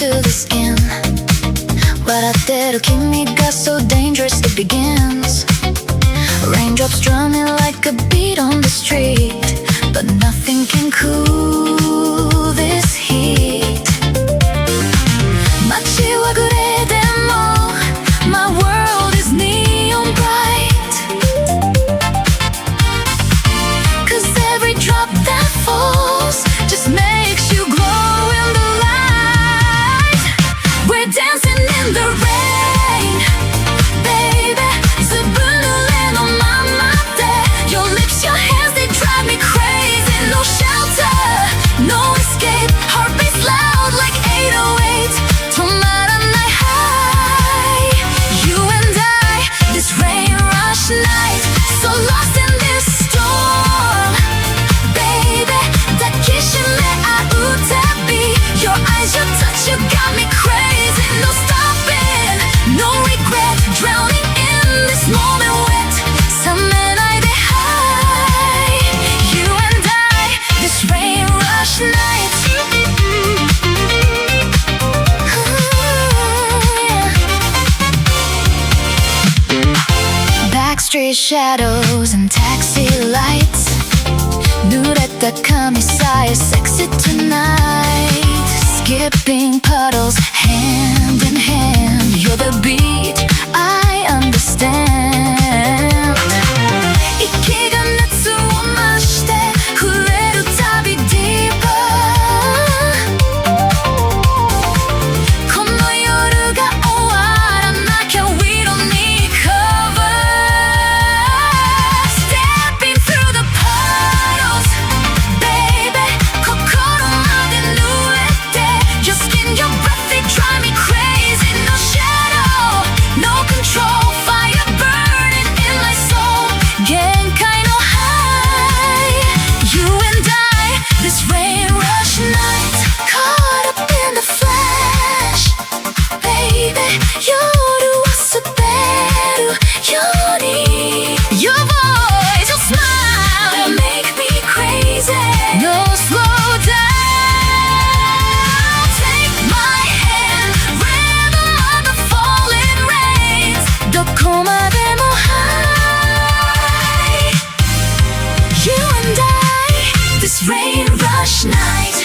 to the skin 笑ってる君が so dangerous it begins Raindrops drumming like a beat on the street But nothing can cool this heat 街はグレーでも My world is neon bright Cause every drop that falls Just makes you glow in the light We're dancing in the rain Baby ずぶ濡れのままで Your lips, your hands, they drive me crazy No shelter, no escape Heartbeats loud like 808止まらない high You and I, this rain rush night So lost in this storm Baby 抱きしめ合うたび Your eyes, your touch, you got me crazy No stopping, no regret Drowning in this moment wet 冷めないで high You and I, this rain rush night Backstreet shadows and taxi lights 濡れた髪さえ sexy tonight Skipping puddles hand in hand You're the beat, I understand 息が熱を増して触れるたび deeper この夜が終わらなきゃ We don't need cover Stepping through the puddles Baby 心まで濡れて Your skin, your breath, they drive me crazy No shadow, no control Fire burning in my soul 限界の high You and I, this rain rush night Caught up in the flash Baby 夜は滑るように Your voice, your smile They make me crazy No slow down Take my hand Rhythm of the falling rains どこまでも high You and I, this rain rush night